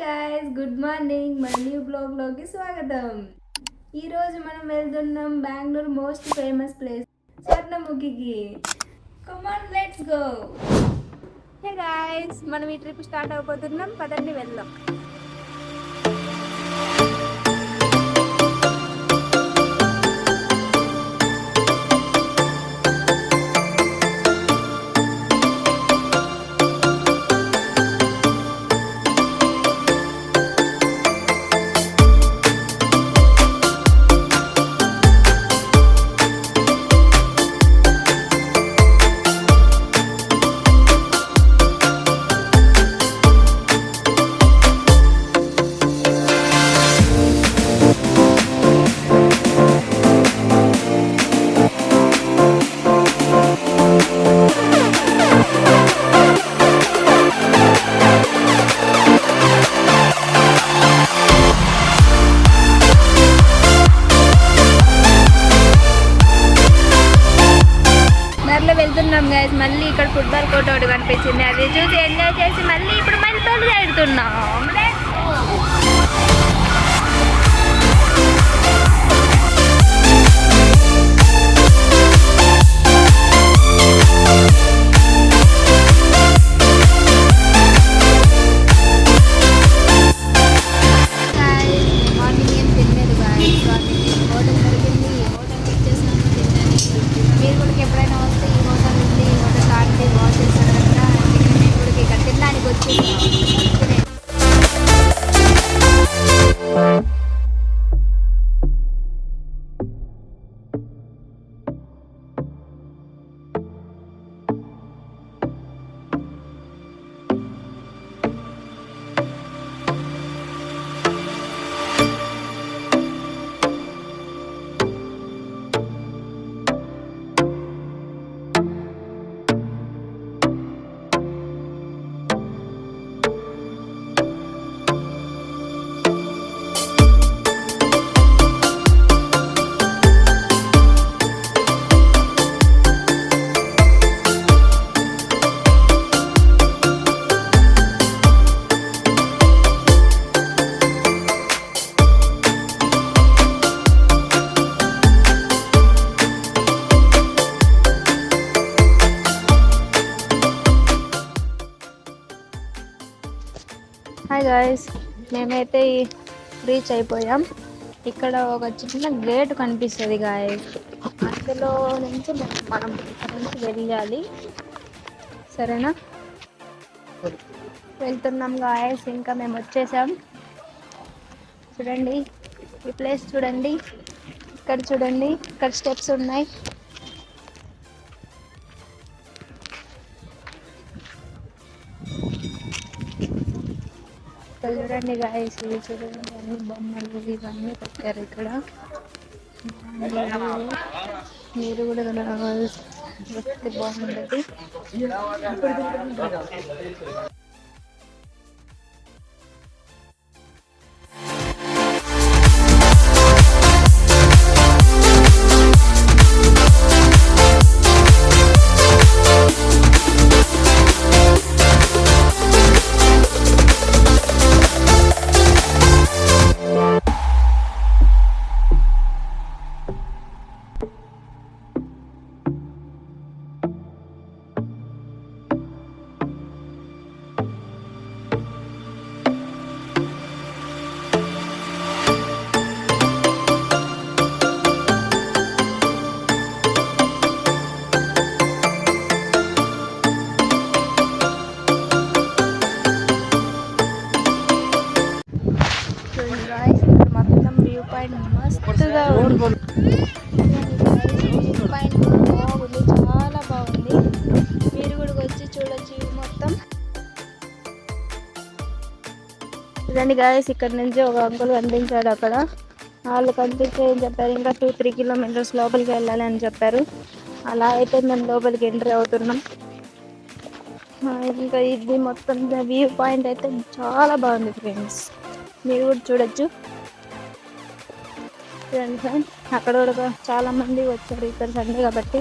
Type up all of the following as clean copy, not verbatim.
Guys, good morning. మన new బ్లాగ్లోకి స్వాగతం. ఈరోజు మనం వెళ్తున్నాం బెంగళూరు మోస్ట్ ఫేమస్ ప్లేస్ స్వర్ణముఖికి. Come on, let's go. Hey guys, మనం ఈ ట్రిప్ స్టార్ట్ అయిపోతున్నాం. పదండి వెళ్దాం. వెళ్తున్నాం గైస్. మళ్ళీ ఇక్కడ ఫుట్బాల్ కోర్ట్ ఒకటి కనిపించింది, అది చూసి ఎంజాయ్ చేసి మళ్ళీ ఇప్పుడు మళ్ళీ బయలుదేరుతున్నాం. మార్నింగ్ ఏం తినలేదు గాయస్. హోటల్ దొరికింది, హోటల్ వచ్చేసాను తినడానికి. మీరు కూడా ఎప్పుడైనా వస్తే ఈ హోటల్ ఉంది, ఈ హోటల్ కాంటి వాష్ చేస్తారు కదా. మేము కూడా ఇక్కడ తినడానికి వచ్చేసాం. హాయ్ గాయస్, మేమైతే రీచ్ అయిపోయాం. ఇక్కడ ఒక చిన్న గేట్ కనిపిస్తుంది గాయస్, అందులో నుంచి మనం ఇక్కడ నుంచి వెళ్ళాలి. సరేనా, వెళ్తున్నాం గాయస్. ఇంకా మేము వచ్చేసాం. చూడండి ఈ ప్లేస్, చూడండి ఇక్కడ, చూడండి ఇక్కడ స్టెప్స్ ఉన్నాయి. చూడండి గాయస్, ఇవి చూడండి అన్ని బొమ్మలు ఇవన్నీ పెట్టారు ఇక్కడ. మీరు కూడా వస్తే బాగుంటుంది. మస్తుగా ఉంది, బాగుంది, చాలా బాగుంది. మీరు కూడా వచ్చి చూడొచ్చు మొత్తం. చూడండి గాయస్, ఇక్కడ నుంచి ఒక అంకుల్ కనిపించాడు అక్కడ. వాళ్ళు కనిపించి ఏం చెప్పారు, ఇంకా 2-3 కిలోమీటర్స్ లోపలికి వెళ్ళాలి అని చెప్పారు. అలా అయితే మేము లోపలికి ఎంట్రీ అవుతున్నాం. ఇంకా ఇది మొత్తం వ్యూ పాయింట్ అయితే చాలా బాగుంది ఫ్రెండ్స్, మీరు కూడా చూడొచ్చు. అక్కడ కూడా చాలా మంది వచ్చారు ఇక్కడ సండే కాబట్టి.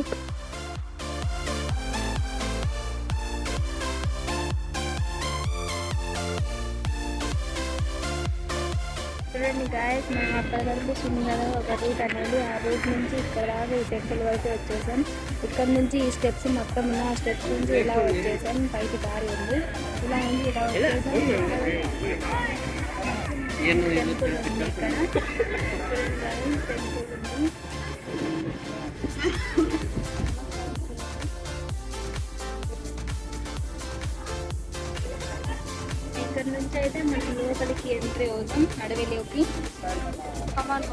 చూడండి గాయస్, మనం అక్కడ కనిపిస్తుంది కదా ఒక రూట్ అనేది, ఆ రూట్ నుంచి ఇక్కడ దాకా ఈ టెంపుల్ వరకు వచ్చేసాం. ఇక్కడ నుంచి ఈ స్టెప్స్ మొత్తం ఉన్న ఆ స్టెప్స్ నుంచి ఇలా వచ్చేసాం. పైకి దారి ఉంది, ఇలా ఉంది, ఇలా వచ్చేసాం. టెంపుల్ ఉంది ఇక్కడ, టెంపుల్ ఉంది. ఇక్కడ నుంచి అయితే మనం లోపలికి ఎంట్రీ అవుతాం అడవిలోకి. కమాన్.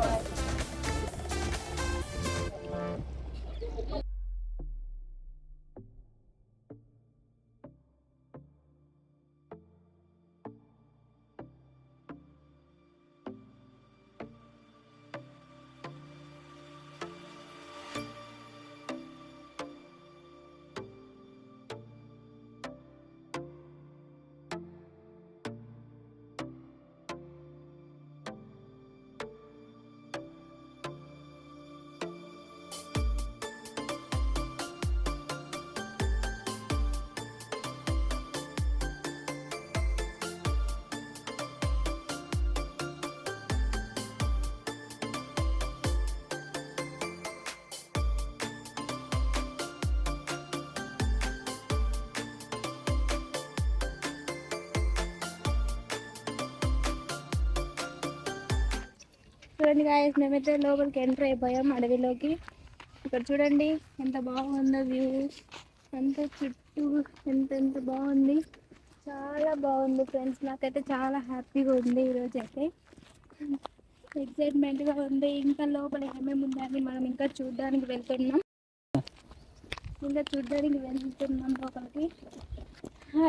చూడండి గాయస్, మేమైతే లోపలికి ఎంటర్ అయిపోయాం అడవిలోకి. ఇక్కడ చూడండి ఎంత బాగుందో వ్యూ, అంత చుట్టూ ఎంత బాగుంది, చాలా బాగుంది ఫ్రెండ్స్. నాకైతే చాలా హ్యాపీగా ఉంది ఈరోజు అయితే, ఎక్సైట్మెంట్గా ఉంది. ఇంకా లోపల ఏమేమి ఉందని మనం ఇంకా చూడడానికి వెళ్తున్నాం లోపలికి.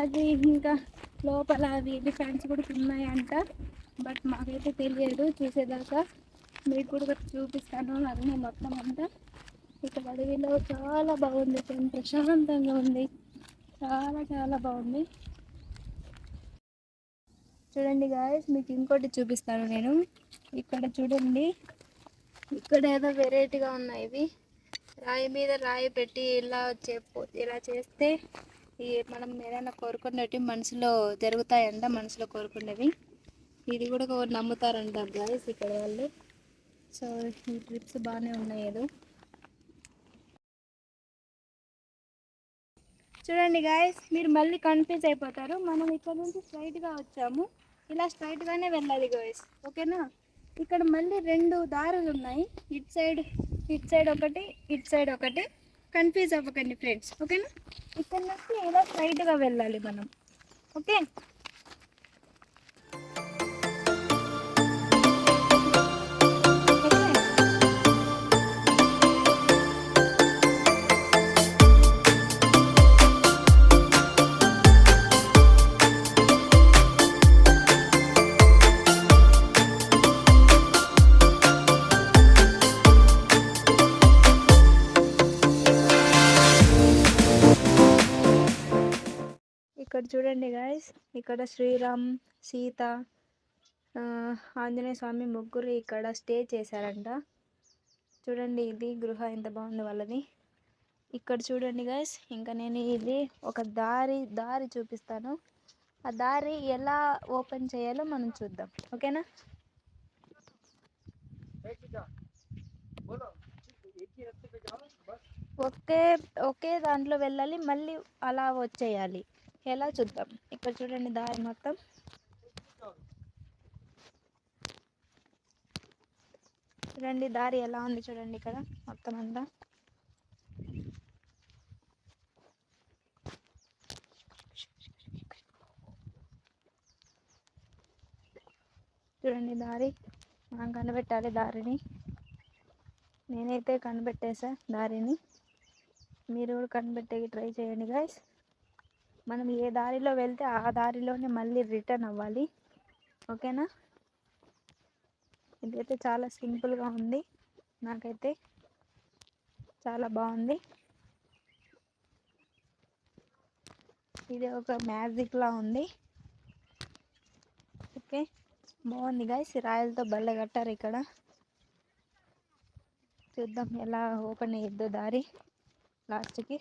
అది ఇంకా లోపల అది ఎలిఫెంట్స్ కూడా ఉన్నాయంట, బట్ మాకైతే తెలియదు. చూసేదాకా మీకు కూడా చూపిస్తాను అన్నీ మొత్తం అంతా. ఇక్కడ అడవిలో చాలా బాగుంది, ప్రశాంతంగా ఉంది, చాలా బాగుంది. చూడండి గాయస్, మీకు ఇంకోటి చూపిస్తాను నేను. ఇక్కడ చూడండి, ఇక్కడ ఏదో వెరైటీగా ఉన్నాయి ఇవి. రాయి మీద రాయి పెట్టి ఇలా చేస్తే మనం ఏదైనా కోరుకున్నట్టు మనసులో జరుగుతాయంట, మనసులో కోరుకునేవి. ఇది కూడా నమ్ముతారంట గాయస్ ఇక్కడ వాళ్ళు. సో ఈ ట్రిప్స్ బాగానే ఉన్నాయి ఏదో. చూడండి గాయస్, మీరు మళ్ళీ కన్ఫ్యూజ్ అయిపోతారు. మనం ఇక్కడ నుంచి స్ట్రైట్గా వచ్చాము, ఇలా స్ట్రైట్గానే వెళ్ళాలి గాయస్, ఓకేనా. ఇక్కడ మళ్ళీ 2 దారులు ఉన్నాయి, ఇటు సైడ్ ఒకటి, ఇటు సైడ్ ఒకటి. కన్ఫ్యూజ్ అవ్వకండి ఫ్రెండ్స్, ఓకేనా. ఇక్కడ నుంచి ఇలా స్ట్రైట్గా వెళ్ళాలి మనం, ఓకే. ఇక్కడ చూడండి గాయస్, ఇక్కడ శ్రీరామ్, సీత, ఆంజనేయ స్వామి ముగ్గురు ఇక్కడ స్టే చేశారంట. చూడండి ఇది గృహ ఎంత బాగుంది వాళ్ళది. ఇక్కడ చూడండి గాయస్, ఇంకా నేను ఇది ఒక దారి చూపిస్తాను. ఆ దారి ఎలా ఓపెన్ చేయాలో మనం చూద్దాం, ఓకేనా. ఒకే దాంట్లో వెళ్ళాలి, మళ్ళీ అలా వచ్చేయాలి. ఎలా చూద్దాం. ఇక్కడ చూడండి దారి మొత్తం. చూడండి దారి ఎలా ఉంది చూడండి, ఇక్కడ మొత్తం అంతా. చూడండి దారి, మనం కనిపెట్టాలి దారిని. నేనైతే కనిపెట్టేసా దారిని, మీరు కూడా కనిపెట్టేకి ట్రై చేయండి గాయస్. మనం ఏ దారిలో వెళ్తే ఆ దారిలోనే మళ్ళీ రిటర్న్ అవ్వాలి, ఓకేనా. ఇదైతే చాలా సింపుల్గా ఉంది, నాకైతే చాలా బాగుంది. ఇది ఒక మ్యాజిక్లా ఉంది, ఓకే. బాగుంది గాయస్, రాయలతో బల్ల కట్టారు ఇక్కడ. చూద్దాం ఎలా ఓపెన్ అయ్యిద్దో దారి లాస్ట్కి.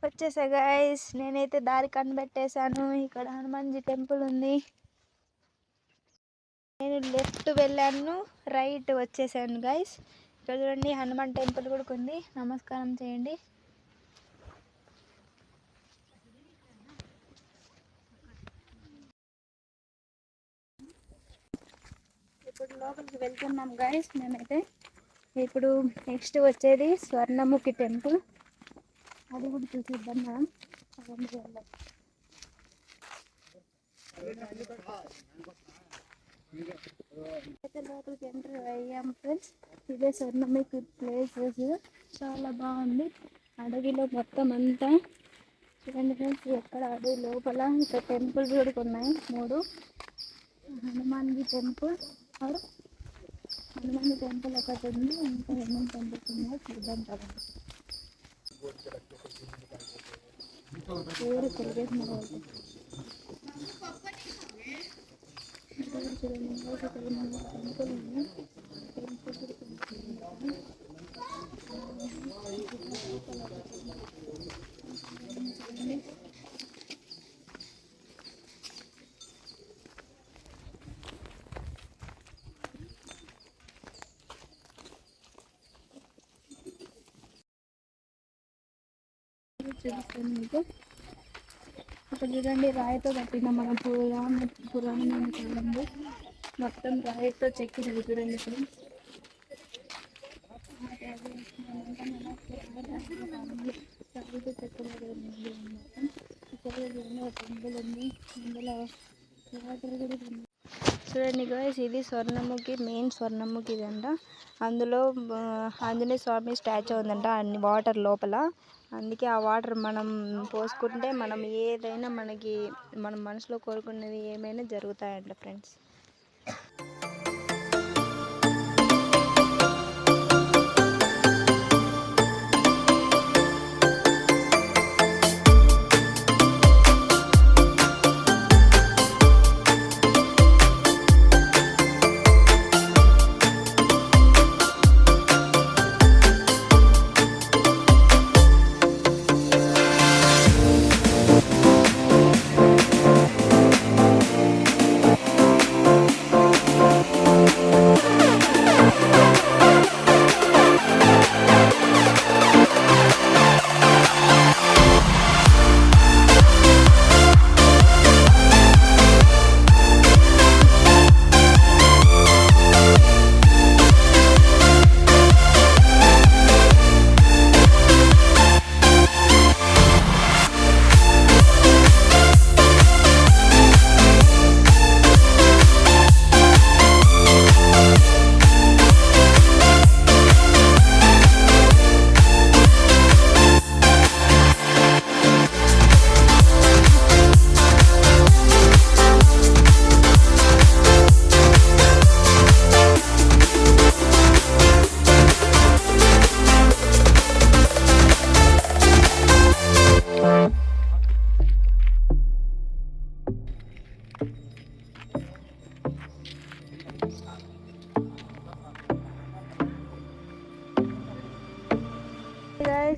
వచ్చేసా గైస్, నేనైతే దారి కనిపెట్టేశాను. ఇక్కడ హనుమాన్జీ టెంపుల్ ఉంది. నేను లెఫ్ట్ వెళ్ళాను, రైట్ వచ్చేసాను గైస్. ఇక్కడ చూడండి హనుమాన్ టెంపుల్ కూడా ఉంది, నమస్కారం చేయండి. ఇప్పుడు లోపలికి వెళ్తున్నాం గైస్. మేమైతే ఇప్పుడు నెక్స్ట్ వచ్చేది స్వర్ణముఖి టెంపుల్, అది కూడా చూసిద్దాం మనం. అయితే లోపలికి ఎంటర్ అయ్యాం ఫ్రెండ్స్. ఇదే స్వర్ణముఖి ప్లేసెస్, చాలా బాగుంది. అడవిలో మొత్తం అంతా చూడండి ఫ్రెండ్స్, ఎక్కడ అడవి లోపల ఇక్కడ టెంపుల్స్ కూడా ఉన్నాయి 3. హనుమాన్జీ టెంపుల్ और హనుమాన్ టెంపుల్ ఒకటి ఉంది, ఇంకా హనుమాన్ టెంపుల్స్ ఉన్నాయి, చూద్దాం కదా. పేరు తెలియదు మరి. చూడండి టెంపుల్ ఉంది, చూపిస్తాను మీకు. ఇక్కడ చూడండి రాయితో కట్టిన మన పురాణమైన కాలంలో మొత్తం రాయితో చెక్కినవి చూడండి ఫ్రెండ్స్. టెంపుల్ ఉంది, అందులో వాటర్ కూడా ఉంది. చూడండి గైస్, ఇది స్వర్ణముఖి, మెయిన్ స్వర్ణముఖి ఇదంట. అందులో ఆంజనేయ స్వామి స్టాచ్యూ ఉందంట అన్ని వాటర్ లోపల. అందుకే ఆ వాటర్ మనం పోసుకుంటే మనం ఏదైనా మనం మనసులో కోరుకున్నది ఏమైనా జరుగుతాయంట ఫ్రెండ్స్.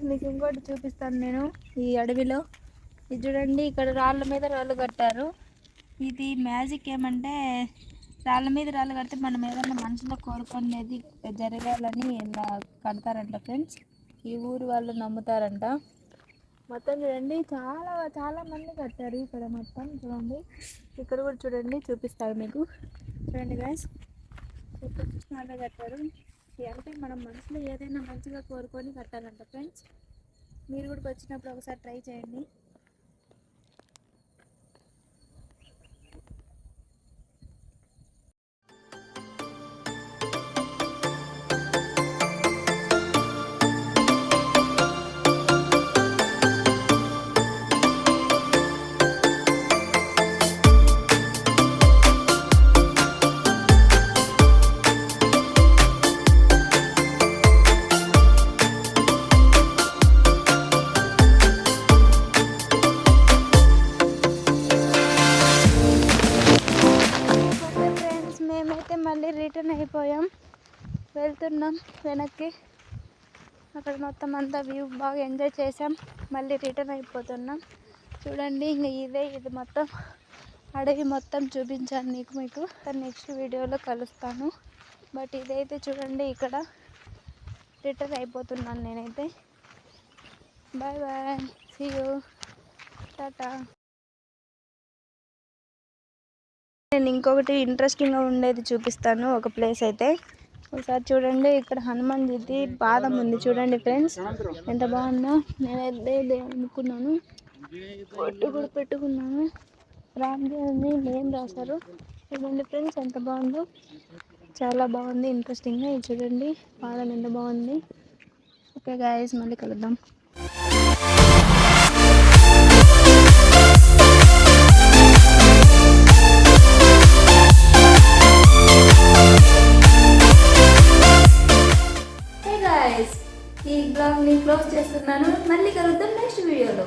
మీకు ఇంకోటి చూపిస్తాను నేను. ఈ అడవిలో ఇది చూడండి, ఇక్కడ రాళ్ళ మీద రాళ్ళు కట్టారు. ఇది మ్యాజిక్ ఏమంటే, రాళ్ళ మీద రాళ్ళు కడితే మనం ఏదైనా మనసులో కోరుకునేది జరగాలని కడతారంట ఫ్రెండ్స్. ఈ ఊరు వాళ్ళు నమ్ముతారంట. మొత్తం చూడండి చాలా చాలా మంది కట్టారు ఇక్కడ మొత్తం. చూడండి ఇక్కడ కూడా చూడండి, చూపిస్తారు మీకు. చూడండి గైస్, చాలా కట్టారు. అంటే మనం మనసులో ఏదైనా మంచిగా కోరుకొని కట్టాలంట ఫ్రెండ్స్. మీరు కూడా వచ్చినప్పుడు ఒకసారి ట్రై చేయండి. మళ్ళీ రిటర్న్ అయిపోయాం, వెళ్తున్నాం వెనక్కి. అక్కడ మొత్తం అంతా వ్యూ బాగా ఎంజాయ్ చేసాం. మళ్ళీ రిటర్న్ అయిపోతున్నాం. చూడండి ఇంకా ఇది మొత్తం అడవి మొత్తం చూపించాను మీకు నెక్స్ట్ వీడియోలో కలుస్తాను. బట్ ఇదైతే చూడండి, ఇక్కడ రిటర్న్ అయిపోతున్నాను నేనైతే. బాయ్ బాయ్, సీ యూ, టాటా. నేను ఇంకొకటి ఇంట్రెస్టింగ్గా ఉండేది చూపిస్తాను, ఒక ప్లేస్ అయితే. ఒకసారి చూడండి, ఇక్కడ హనుమాన్జీది పాదం ఉంది చూడండి ఫ్రెండ్స్, ఎంత బాగుందో. నేనైతే అనుకున్నాను, పొట్టు కూడా పెట్టుకున్నాను. రామ్దేవ్ని నేమ్ రాశారు చూడండి ఫ్రెండ్స్, ఎంత బాగుందో. చాలా బాగుంది, ఇంట్రెస్టింగ్గా. ఇది చూడండి పాదం ఎంత బాగుంది. ఓకే గాయస్, మళ్ళీ కలుద్దాం. ఈ బ్లాగ్ని క్లోజ్ చేస్తున్నాను. మళ్ళీ కలుద్దాం నెక్స్ట్ వీడియోలో.